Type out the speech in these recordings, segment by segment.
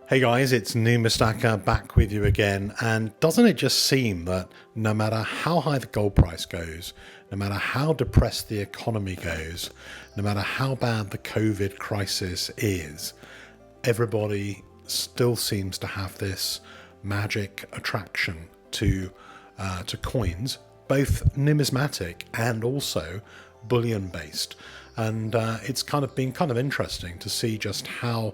Hey guys, it's Numistacker back with you again, and doesn't it just seem that no matter how high the gold price goes, no matter how depressed the economy goes, no matter how bad the COVID crisis is, everybody still seems to have this magic attraction to coins, both numismatic and also bullion based, and it's been kind of interesting to see just how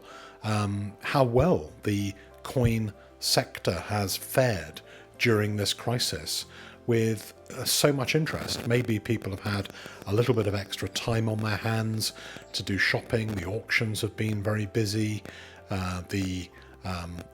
well the coin sector has fared during this crisis with so much interest. Maybe people have had a little bit of extra time on their hands to do shopping. The auctions have been very busy. The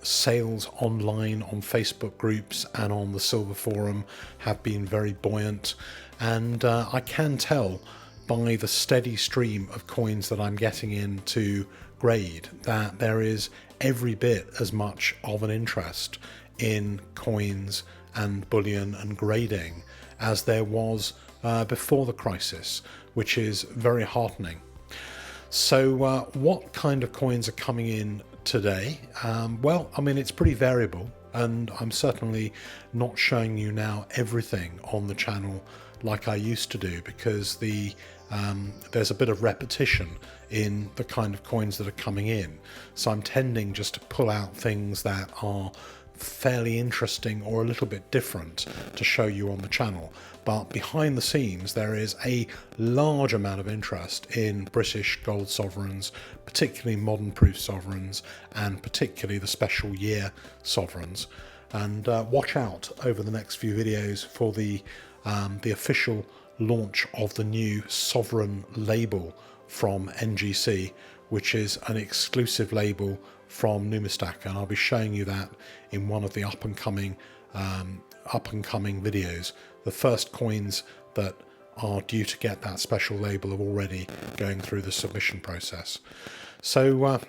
sales online on Facebook groups and on the Silver Forum have been very buoyant. And I can tell by the steady stream of coins that I'm getting in to grade that there is every bit as much of an interest in coins and bullion and grading as there was before the crisis, which is very heartening. So what kind of coins are coming in today? Well, I mean, it's pretty variable, and I'm certainly not showing you now everything on the channel like I used to do, because there's a bit of repetition in the kind of coins that are coming in. So I'm tending just to pull out things that are fairly interesting or a little bit different to show you on the channel. But behind the scenes, there is a large amount of interest in British gold sovereigns, particularly modern proof sovereigns, and particularly the special year sovereigns. And watch out over the next few videos for the official launch of the new sovereign label from NGC, which is an exclusive label from Numistacker, and I'll be showing you that in one of the up and coming videos. The first coins that are due to get that special label are already going through the submission process. So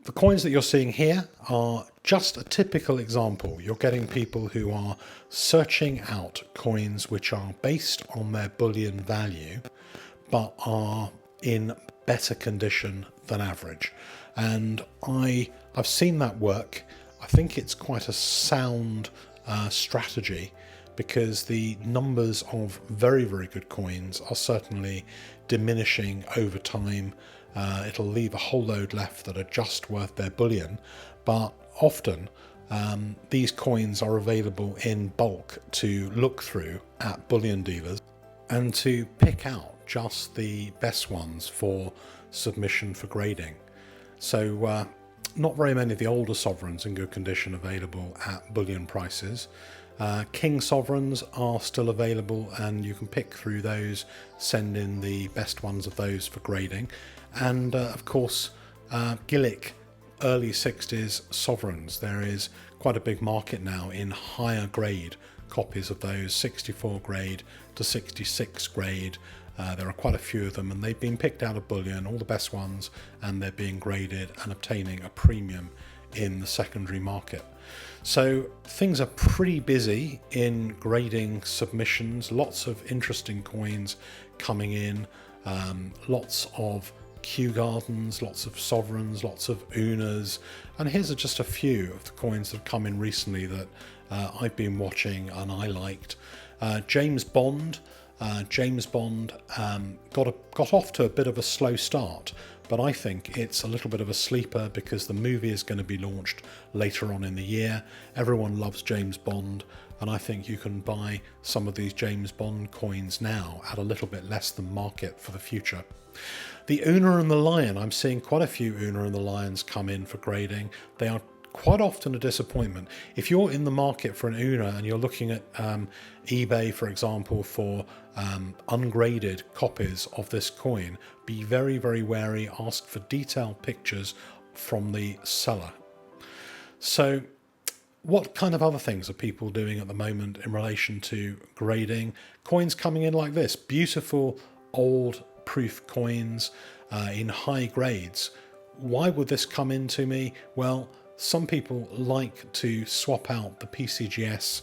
the coins that you're seeing here are just a typical example. You're getting people who are searching out coins which are based on their bullion value, but are in better condition than average. And I've seen that work. I think it's quite a sound strategy, because the numbers of very, very good coins are certainly diminishing over time. It'll leave a whole load left that are just worth their bullion, but often these coins are available in bulk to look through at bullion dealers and to pick out just the best ones for submission for grading. So not very many of the older sovereigns in good condition available at bullion prices. King sovereigns are still available, and you can pick through those, send in the best ones of those for grading. And of course, Gillick early 60s sovereigns. There is quite a big market now in higher grade copies of those, 64 grade to 66 grade. There are quite a few of them, and they've been picked out of bullion, all the best ones, and they're being graded and obtaining a premium in the secondary market. So things are pretty busy in grading submissions, lots of interesting coins coming in, lots of Kew Gardens, lots of sovereigns, lots of Unas, and here's just a few of the coins that have come in recently that I've been watching and I liked. James Bond got off to a bit of a slow start, but I think it's a little bit of a sleeper because the movie is going to be launched later on in the year. Everyone loves James Bond, and I think you can buy some of these James Bond coins now at a little bit less than market for the future. The Una and the Lion, I'm seeing quite a few Una and the Lions come in for grading. They are quite often a disappointment. If you're in the market for an Una and you're looking at eBay, for example, for ungraded copies of this coin, be very, very wary. Ask for detailed pictures from the seller. So what kind of other things are people doing at the moment in relation to grading? Coins coming in like this, beautiful old proof coins in high grades. Why would this come into me? Well, some people like to swap out the PCGS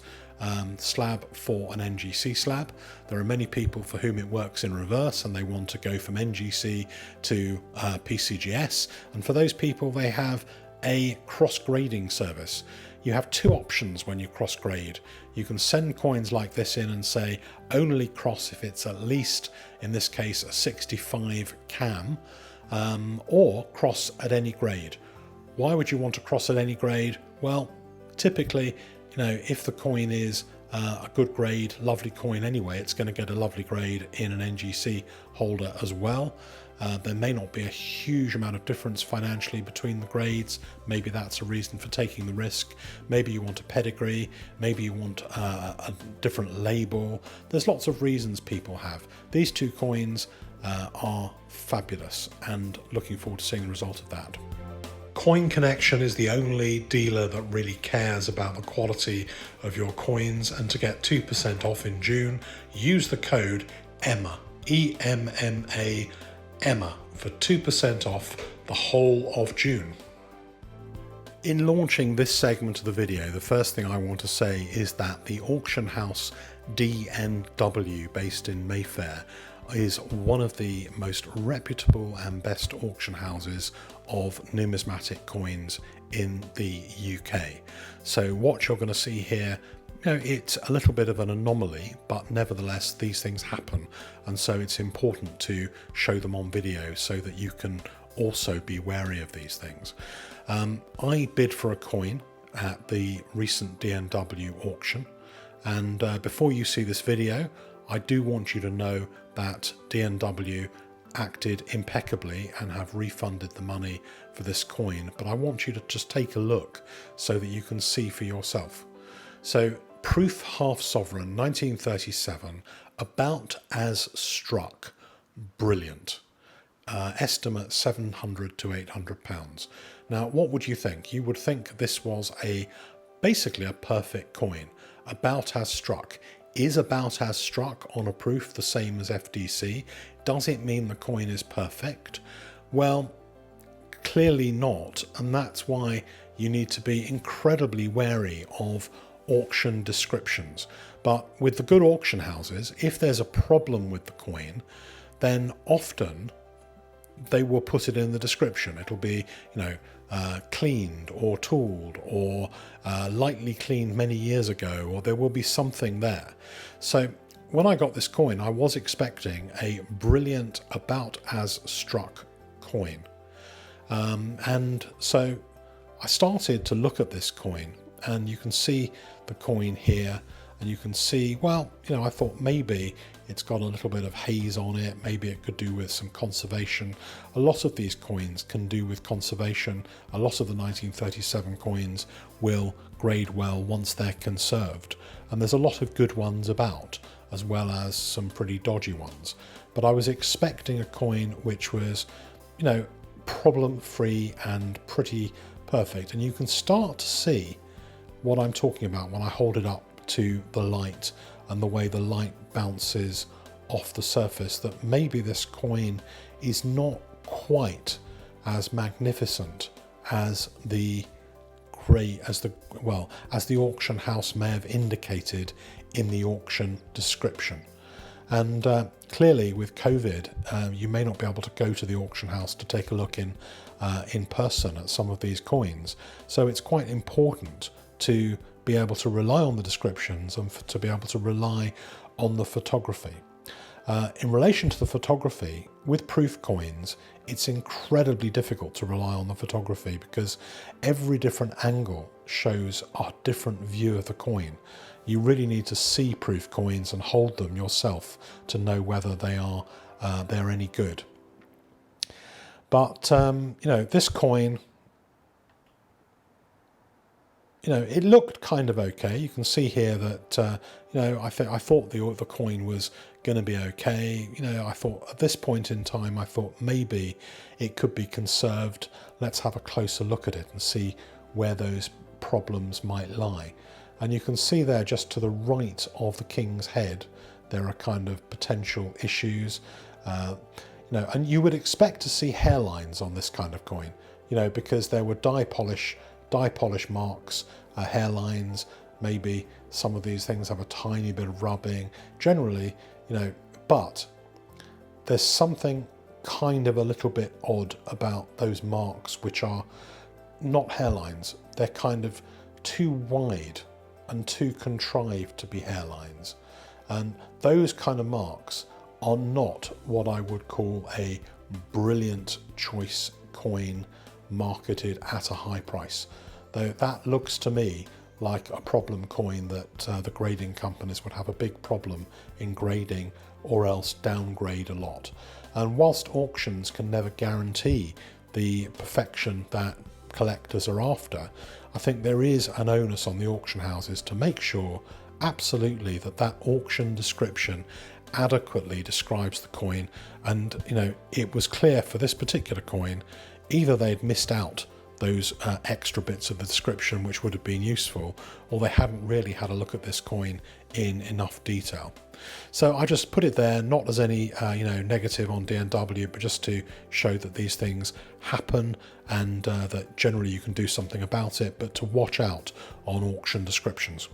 slab for an NGC slab. There are many people for whom it works in reverse and they want to go from NGC to PCGS, and for those people they have a cross-grading service. You have two options when you cross-grade. You can send coins like this in and say only cross if it's at least, in this case, a 65 cam, or cross at any grade. Why would you want to cross at any grade? Well, typically, if the coin is a good grade, lovely coin anyway, it's going to get a lovely grade in an NGC holder as well. There may not be a huge amount of difference financially between the grades. Maybe that's a reason for taking the risk. Maybe you want a pedigree. Maybe you want a different label. There's lots of reasons people have. These two coins are fabulous, and looking forward to seeing the result of that. Coin Connection is the only dealer that really cares about the quality of your coins, and to get 2% off in June, use the code EMMA, E-M-M-A, EMMA, for 2% off the whole of June. In launching this segment of the video, the first thing I want to say is that the auction house DNW, based in Mayfair, is one of the most reputable and best auction houses of numismatic coins in the UK. So what you're going to see here, it's a little bit of an anomaly, but nevertheless these things happen, and so it's important to show them on video so that you can also be wary of these things. I bid for a coin at the recent DNW auction, and before you see this video, I do want you to know that DNW acted impeccably and have refunded the money for this coin, but I want you to just take a look so that you can see for yourself. So, Proof Half Sovereign 1937, about as struck, brilliant. Estimate 700 to 800 pounds. Now, what would you think? You would think this was basically a perfect coin. About as struck. Is about as struck on a proof the same as FDC? Does it mean the coin is perfect? Well, clearly not, and that's why you need to be incredibly wary of auction descriptions. But with the good auction houses, if there's a problem with the coin, then often they will put it in the description. It'll be, cleaned or tooled or lightly cleaned many years ago, or there will be something there. So when I got this coin, I was expecting a brilliant about as struck coin. And so I started to look at this coin, and you can see the coin here, and you can see, well, I thought maybe it's got a little bit of haze on it, maybe it could do with some conservation. A lot of these coins can do with conservation. A lot of the 1937 coins will grade well once they're conserved, and there's a lot of good ones about, as well as some pretty dodgy ones. But I was expecting a coin which was, problem-free and pretty perfect, and you can start to see what I'm talking about when I hold it up to the light and the way the light bounces off the surface, that maybe this coin is not quite as magnificent as the auction house may have indicated in the auction description. And clearly with COVID, you may not be able to go to the auction house to take a look in person at some of these coins. So it's quite important to be able to rely on the descriptions and to be able to rely on the photography. In relation to the photography, with proof coins, it's incredibly difficult to rely on the photography because every different angle shows a different view of the coin. You really need to see proof coins and hold them yourself to know whether they're any good. But this coin, it looked kind of okay. You can see here that I thought the coin was going to be okay. I thought at this point in time, I thought maybe it could be conserved. Let's have a closer look at it and see where those problems might lie. And you can see there, just to the right of the king's head, there are kind of potential issues. And you would expect to see hairlines on this kind of coin, because there were dye polish marks, hairlines. Maybe some of these things have a tiny bit of rubbing. Generally, but there's something kind of a little bit odd about those marks, which are not hairlines. They're kind of too wide and too contrived to be hairlines. And those kind of marks are not what I would call a brilliant choice coin marketed at a high price. Though that looks to me like a problem coin that the grading companies would have a big problem in grading, or else downgrade a lot. And whilst auctions can never guarantee the perfection that collectors are after, I think there is an onus on the auction houses to make sure absolutely that auction description adequately describes the coin. And it was clear for this particular coin, either they'd missed out those extra bits of the description which would have been useful, or they hadn't really had a look at this coin in enough detail. So I just put it there, not as any negative on DNW, but just to show that these things happen, and that generally you can do something about it, but to watch out on auction descriptions.